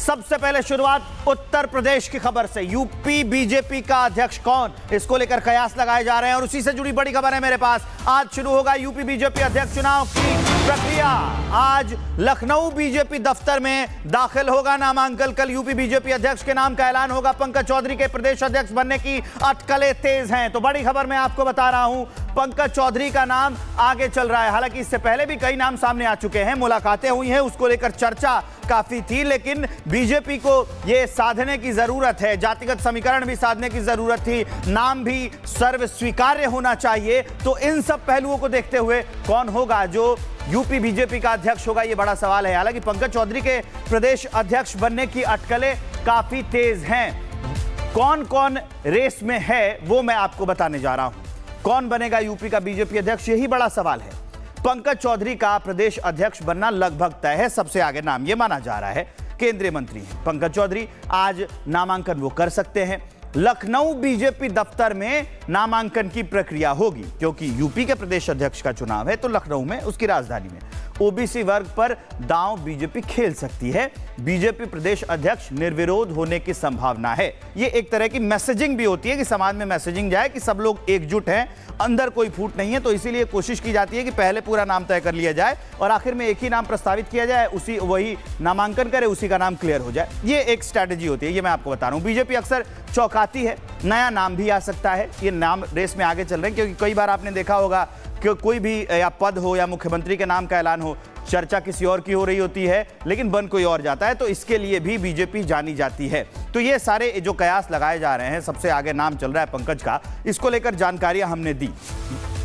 सबसे पहले शुरुआत उत्तर प्रदेश की खबर से। यूपी बीजेपी का अध्यक्ष कौन, इसको लेकर कयास लगाए जा रहे हैं और उसी से जुड़ी बड़ी खबर है मेरे पास। आज शुरू होगा यूपी बीजेपी अध्यक्ष चुनाव की प्रक्रिया। आज लखनऊ बीजेपी दफ्तर में दाखिल होगा नामांकन। कल यूपी बीजेपी अध्यक्ष के नाम का ऐलान होगा। पंकज चौधरी के प्रदेश अध्यक्ष बनने की अटकलें तेज हैं। तो बड़ी खबर मैं आपको बता रहा हूं, पंकज चौधरी का नाम आगे चल रहा है। हालांकि इससे पहले भी कई नाम सामने आ चुके हैं, मुलाकातें हुई हैं, उसको लेकर चर्चा काफी थी, लेकिन बीजेपी को यह साधने की जरूरत है, जातिगत समीकरण भी साधने की जरूरत थी, नाम भी सर्व स्वीकार्य होना चाहिए। तो इन सब पहलुओं को देखते हुए कौन होगा जो यूपी बीजेपी का अध्यक्ष होगा, यह बड़ा सवाल है। हालांकि पंकज चौधरी के प्रदेश अध्यक्ष बनने की अटकलें काफी तेज हैं। कौन कौन रेस में है वो मैं आपको बताने जा रहा हूं। कौन बनेगा यूपी का बीजेपी अध्यक्ष, यही बड़ा सवाल है। पंकज चौधरी का प्रदेश अध्यक्ष बनना लगभग तय है। सबसे आगे नाम यह माना जा रहा है, केंद्रीय मंत्री हैं पंकज चौधरी। आज नामांकन वो कर सकते हैं। लखनऊ बीजेपी दफ्तर में नामांकन की प्रक्रिया होगी, क्योंकि यूपी के प्रदेश अध्यक्ष का चुनाव है, तो लखनऊ में, उसकी राजधानी में ओबीसी वर्ग पर दांव बीजेपी खेल सकती है। बीजेपी प्रदेश अध्यक्ष निर्विरोध होने की संभावना है। यह एक तरह की मैसेजिंग भी होती है कि समाज में मैसेजिंग जाए कि सब लोग एकजुट हैं, अंदर कोई फूट नहीं है। तो इसीलिए कोशिश की जाती है कि पहले पूरा नाम तय कर लिया जाए और आखिर में एक ही नाम प्रस्तावित किया जाए, वही नामांकन करे, उसी का नाम क्लियर हो जाए। ये एक स्ट्रैटेजी होती है, ये मैं आपको बता रहा हूं। बीजेपी अक्सर चौंकाती है, नया नाम भी आ सकता है। ये नाम रेस में आगे चल रहे हैं, क्योंकि कई बार आपने देखा होगा कि कोई भी या पद हो या मुख्यमंत्री के नाम का ऐलान हो, चर्चा किसी और की हो रही होती है लेकिन बन कोई और जाता है। तो इसके लिए भी बीजेपी जानी जाती है। तो ये सारे जो कयास लगाए जा रहे हैं, सबसे आगे नाम चल रहा है पंकज का, इसको लेकर जानकारियां हमने दी।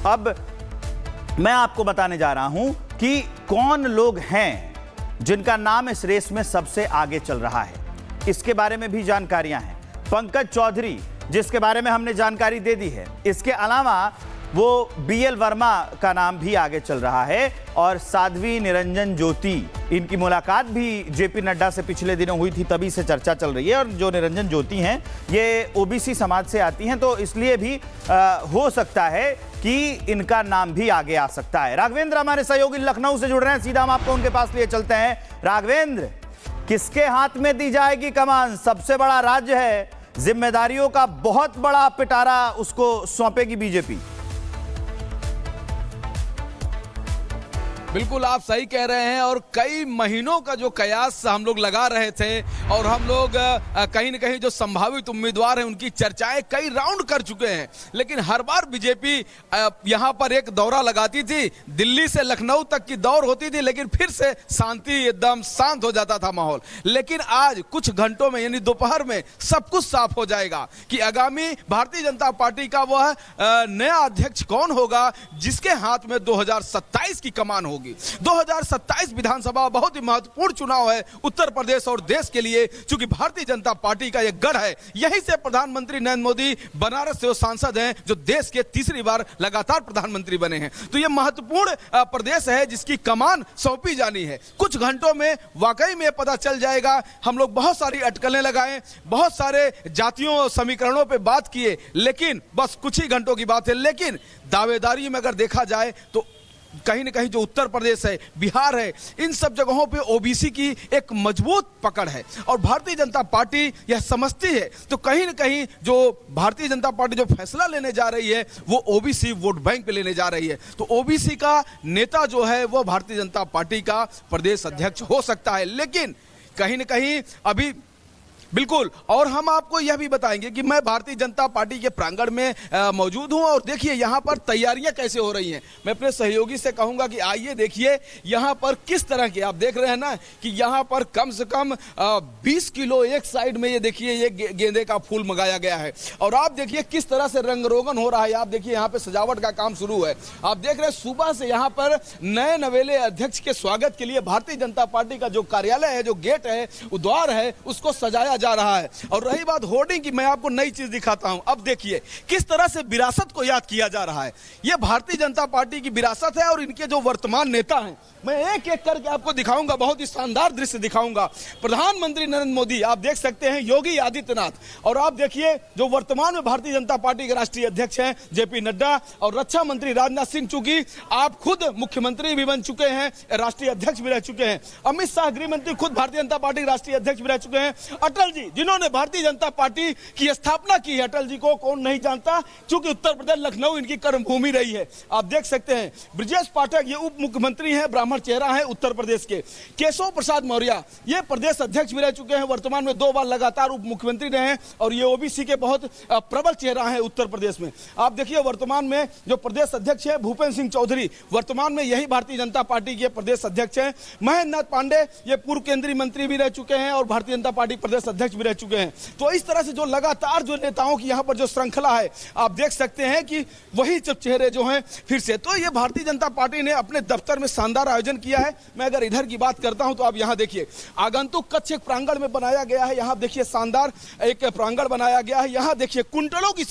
अब मैं आपको बताने जा रहा हूं कि कौन लोग हैं जिनका नाम इस रेस में सबसे आगे चल रहा है, इसके बारे में भी जानकारियां हैं। पंकज चौधरी, जिसके बारे में हमने जानकारी दे दी है, इसके अलावा वो बीएल वर्मा का नाम भी आगे चल रहा है और साध्वी निरंजन ज्योति, इनकी मुलाकात भी जेपी नड्डा से पिछले दिनों हुई थी, तभी से चर्चा चल रही है। और जो निरंजन ज्योति हैं ये ओबीसी समाज से आती हैं, तो इसलिए भी हो सकता है कि इनका नाम भी आगे आ सकता है। राघवेंद्र हमारे सहयोगी लखनऊ से जुड़ रहे हैं, सीधा हम आपको उनके पास लिए चलते हैं। राघवेंद्र, किसके हाथ में दी जाएगी कमान? सबसे बड़ा राज्य है, जिम्मेदारियों का बहुत बड़ा पिटारा उसको सौंपेगी बीजेपी। बिल्कुल आप सही कह रहे हैं, और कई महीनों का जो कयास हम लोग लगा रहे थे और हम लोग कहीं न कहीं जो संभावित उम्मीदवार हैं उनकी चर्चाएं कई राउंड कर चुके हैं, लेकिन हर बार बीजेपी यहां पर एक दौरा लगाती थी, दिल्ली से लखनऊ तक की दौड़ होती थी, लेकिन फिर से शांति, एकदम शांत हो जाता था माहौल। लेकिन आज कुछ घंटों में, यानी दोपहर में, सब कुछ साफ हो जाएगा कि आगामी भारतीय जनता पार्टी का वह नया अध्यक्ष कौन होगा जिसके हाथ में 2027 की कमान होगी। 2027 विधानसभा बहुत ही महत्वपूर्ण चुनाव है उत्तर प्रदेश और देश के लिए, क्योंकि भारतीय जनता पार्टी का यह गढ़ है। यहीं से प्रधानमंत्री नरेंद्र मोदी बनारस से वो सांसद हैं जो देश के तीसरी बार लगातार प्रधानमंत्री बने हैं। तो यह महत्वपूर्ण प्रदेश है जिसकी कमान सौंपी जानी है। कुछ घंटों में वाकई में पता चल जाएगा। हम लोग बहुत सारी अटकलें लगाए, बहुत सारे जातियों समीकरणों पर बात किए, लेकिन बस कुछ ही घंटों की बात है। लेकिन दावेदारी में अगर देखा जाए तो कहीं न कहीं जो उत्तर प्रदेश है, बिहार है, इन सब जगहों पे ओबीसी की एक मजबूत पकड़ है और भारतीय जनता पार्टी यह समझती है। तो कहीं न कहीं जो भारतीय जनता पार्टी जो फैसला लेने जा रही है वो ओबीसी वोट बैंक पे लेने जा रही है। तो ओबीसी का नेता जो है वो भारतीय जनता पार्टी का प्रदेश अध्यक्ष हो सकता है, लेकिन कहीं न कहीं अभी बिल्कुल। और हम आपको यह भी बताएंगे कि मैं भारतीय जनता पार्टी के प्रांगण में मौजूद हूं और देखिए यहां पर तैयारियां कैसे हो रही हैं। मैं अपने सहयोगी से कहूंगा कि आइए देखिए यहां पर किस तरह की, आप देख रहे हैं ना कि यहां पर कम से कम 20 किलो एक साइड में, ये देखिए ये गेंदे का फूल मंगाया गया है और आप देखिए किस तरह से रंग रोगन हो रहा है। आप देखिए यहाँ पे सजावट का काम शुरू है। आप देख रहे हैं सुबह से यहाँ पर नए नवेले अध्यक्ष के स्वागत के लिए भारतीय जनता पार्टी का जो कार्यालय है, जो गेट है, द्वार है, उसको सजाया जा रहा है। और रही बात होर्डिंग की, मैं आपको नई चीज दिखाता हूं। अब देखिए किस तरह से विरासत को याद किया जा रहा है। यह भारतीय जनता पार्टी की विरासत है और इनके जो वर्तमान नेता हैं, मैं एक एक करके आपको दिखाऊंगा, बहुत ही शानदार दृश्य दिखाऊंगा। प्रधानमंत्री नरेंद्र मोदी आप देख सकते हैं, योगी आदित्यनाथ, और आप देखिए जो वर्तमान में भारतीय जनता पार्टी के राष्ट्रीय अध्यक्ष हैं जेपी नड्डा, और रक्षा मंत्री राजनाथ सिंह, चूंकि आप खुद मुख्यमंत्री भी बन चुके हैं, राष्ट्रीय अध्यक्ष भी रह चुके हैं। अमित शाह गृह मंत्री खुद भारतीय जनता पार्टी के राष्ट्रीय अध्यक्ष भी रह चुके हैं। अटल जी जिन्होंने भारतीय जनता पार्टी की स्थापना की है, अटल जी को कौन नहीं जानता, क्योंकि उत्तर प्रदेश लखनऊ इनकी कर्मभूमि रही है। आप देख सकते हैं ब्रजेश पाठक ये उप मुख्यमंत्री हैं, ब्राह्मण चेहरा है उत्तर प्रदेश के। केशव प्रसाद मौर्य ये प्रदेश अध्यक्ष भी रह चुके हैं, वर्तमान में 2 बार लगातार उप मुख्यमंत्री रहे हैं, और ये ओबीसी के बहुत प्रबल चेहरा है उत्तर प्रदेश में। आप देखिए वर्तमान में जो प्रदेश अध्यक्ष है भूपेंद्र सिंह चौधरी, वर्तमान में यही भारतीय जनता पार्टी के प्रदेश अध्यक्ष हैं। महेंद्र नाथ पांडे ये पूर्व केंद्रीय मंत्री भी रह चुके हैं और भारतीय जनता पार्टी प्रदेश अध्यक्ष भी रह चुके हैं। तो इस तरह से जो लगातार जो नेताओं की यहाँ पर जो श्रृंखला है, आप देख सकते हैं कि वही सब चेहरे जो हैं फिर से। तो ये भारतीय जनता पार्टी ने अपने दफ्तर में शानदार आयोजन किया है। मैं अगर इधर की बात करता हूं तो आप यहाँ देखिए आगंतुक कक्ष एक प्रांगण में बनाया गया है। यहाँ देखिए शानदार एक प्रांगण बनाया गया है। यहाँ देखिए कुंटलों की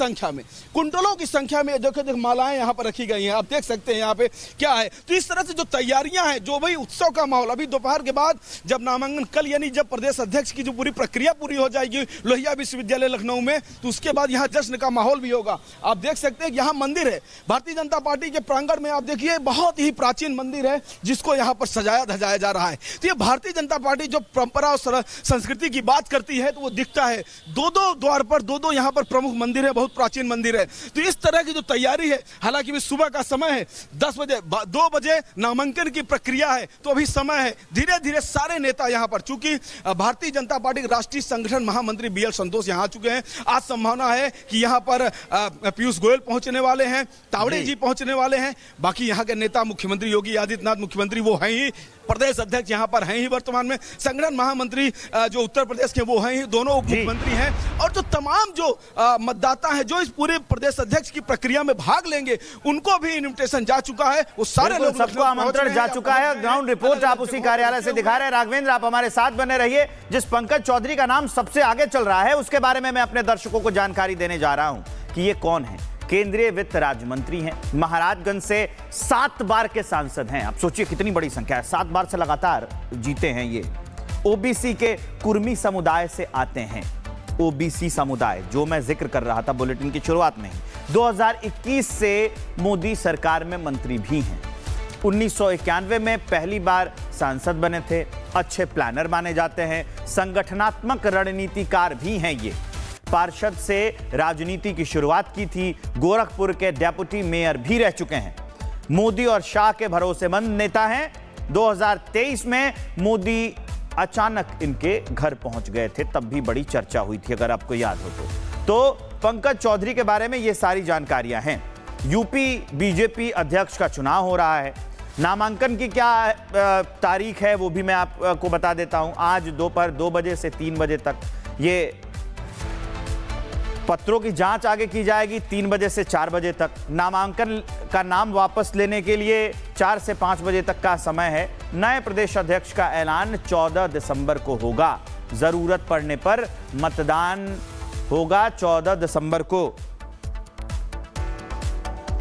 संख्या में देखो मालाएं यहाँ पर रखी गई हैं। आप देख सकते हैं यहाँ पे क्या है। तो इस तरह से जो तैयारियां हैं, जो भाई उत्सव का माहौल, अभी दोपहर के बाद जब नामांकन कल यानी जब प्रदेश अध्यक्ष की जो पूरी प्रक्रिया पूरी हो जाएगी लोहिया विश्वविद्यालय लखनऊ में, तो उसके बाद यहाँ जश्न का माहौल भी होगा। आप देख सकते हैं यहाँ मंदिर है भारतीय जनता पार्टी के प्रांगण में, आप देखिए बहुत ही प्राचीन मंदिर है जिसको यहाँ पर सजाया धजाया जा रहा है। तो ये भारतीय जनता पार्टी जो परंपरा और संस्कृति की बात करती है तो वो दिखता है। 2 द्वार पर 2 यहाँ पर प्रमुख मंदिर है, बहुत प्राचीन मंदिर है। तो इस तरह की जो तैयारी है, हालांकि भी सुबह का समय है, 10 बजे 2 बजे नामांकन की प्रक्रिया है, तो अभी समय है। धीरे धीरे सारे नेता यहाँ पर, चूंकि भारतीय जनता पार्टी के राष्ट्रीय संगठन महामंत्री BL संतोष यहाँ आ चुके हैं। आज संभावना है कि यहाँ पर पीयूष गोयल पहुंचने वाले हैं, तावड़े जी पहुंचने वाले हैं। बाकी यहाँ के नेता मुख्यमंत्री योगी आदित्यनाथ मुख्यमंत्री वो हैं ही, प्रदेश अध्यक्ष यहाँ पर हैं ही वर्तमान में, संगठन महामंत्री जो उत्तर प्रदेश के वो हैं ही, दोनों उप मुख्यमंत्री हैं। और जो तमाम जो मतदाता हैं जो इस पूरे प्रदेश अध्यक्ष की प्रक्रिया में भाग लेंगे, उनको भी इन्विटेशन जा चुका है। वो सारे लोग, सबको आमंत्रण जा चुका है। ग्राउंड रिपोर्ट आप उसी कार्यालय से दिखा रहे हैं। राघवेंद्र आप हमारे साथ बने रहिए। जिस पंकज चौधरी का नाम सबसे आगे चल रहा है उसके बारे में मैं अपने दर्शकों को जानकारी देने जा रहा हूं कि ये कौन है। केंद्रीय वित्त राज्य मंत्री हैं, महाराजगंज से 7 बार के सांसद हैं। आप सोचिए कितनी बड़ी संख्या है, 7 बार से लगातार जीते हैं ये। ओबीसी के कुर्मी समुदाय से आते हैं। ओबीसी समुदाय जो मैं जिक्र कर रहा था बुलेटिन की शुरुआत में ही, 2021 से मोदी सरकार में मंत्री भी हैं। 1991 में पहली बार सांसद बने थे। अच्छे प्लानर माने जाते हैं, संगठनात्मक रणनीतिकार भी हैं ये। पार्षद से राजनीति की शुरुआत की थी, गोरखपुर के डेप्यूटी मेयर भी रह चुके हैं। मोदी और शाह के भरोसेमंद नेता हैं। 2023 में मोदी अचानक इनके घर पहुंच गए थे, तब भी बड़ी चर्चा हुई थी अगर आपको याद हो तो पंकज चौधरी के बारे में ये सारी जानकारियां हैं। यूपी बीजेपी अध्यक्ष का चुनाव हो रहा है। नामांकन की क्या तारीख है वो भी मैं आपको बता देता हूं। आज दोपहर 2 बजे से 3 बजे तक ये पत्रों की जांच आगे की जाएगी। 3 बजे से 4 बजे तक नामांकन का नाम वापस लेने के लिए 4 से 5 बजे तक का समय है। नए प्रदेश अध्यक्ष का ऐलान 14 दिसंबर को होगा। जरूरत पड़ने पर मतदान होगा 14 दिसंबर को।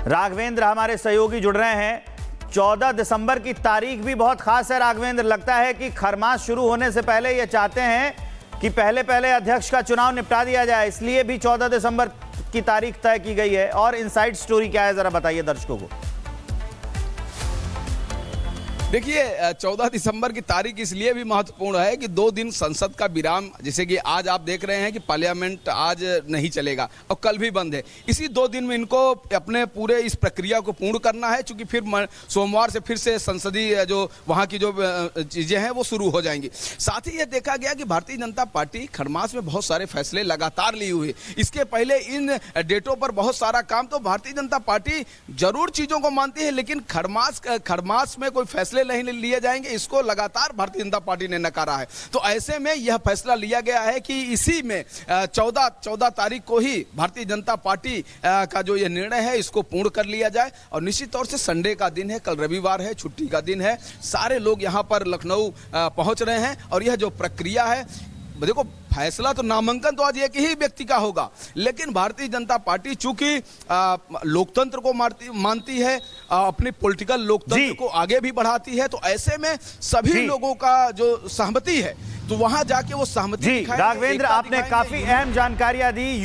राघवेंद्र हमारे सहयोगी जुड़ रहे हैं। 14 दिसंबर की तारीख भी बहुत खास है राघवेंद्र। लगता है कि खरमास शुरू होने से पहले ये चाहते हैं कि पहले अध्यक्ष का चुनाव निपटा दिया जाए, इसलिए भी 14 दिसंबर की तारीख तय की गई है। और इनसाइड स्टोरी क्या है जरा बताइए दर्शकों को। देखिए 14 दिसंबर की तारीख इसलिए भी महत्वपूर्ण है कि 2 दिन संसद का विराम, जैसे कि आज आप देख रहे हैं कि पार्लियामेंट आज नहीं चलेगा और कल भी बंद है। इसी 2 दिन में इनको अपने पूरे इस प्रक्रिया को पूर्ण करना है, क्योंकि फिर सोमवार से फिर से संसदीय जो वहाँ की जो चीज़ें हैं वो शुरू हो जाएंगी। साथ ही ये देखा गया कि भारतीय जनता पार्टी खरमास में बहुत सारे फैसले लगातार ली हुई है। इसके पहले इन डेटों पर बहुत सारा काम, तो भारतीय जनता पार्टी जरूर चीज़ों को मानती है, लेकिन खरमास में कोई फैसले नहीं लिए जाएंगे, इसको लगातार भारतीय जनता पार्टी ने नकारा है। तो ऐसे में यह फैसला लिया गया है कि इसी में 14 तारीख को ही भारतीय जनता पार्टी का जो यह निर्णय है इसको पूर्ण कर लिया जाए। और निश्चित तौर से संडे का दिन है, कल रविवार है, छुट्टी का दिन है, सारे लोग यहाँ पर लखनऊ पहुंच रहे हैं। और यह जो प्रक्रिया है, देखो फैसला तो नामांकन तो आज एक ही व्यक्ति का होगा, लेकिन भारतीय जनता पार्टी चूंकि लोकतंत्र को मानती है, अपनी पॉलिटिकल लोकतंत्र को आगे भी बढ़ाती है, तो ऐसे में सभी लोगों का जो सहमति है तो वहां जाके वो सहमति जी राघवेंद्र, आपने काफी अहम जानकारियां दी।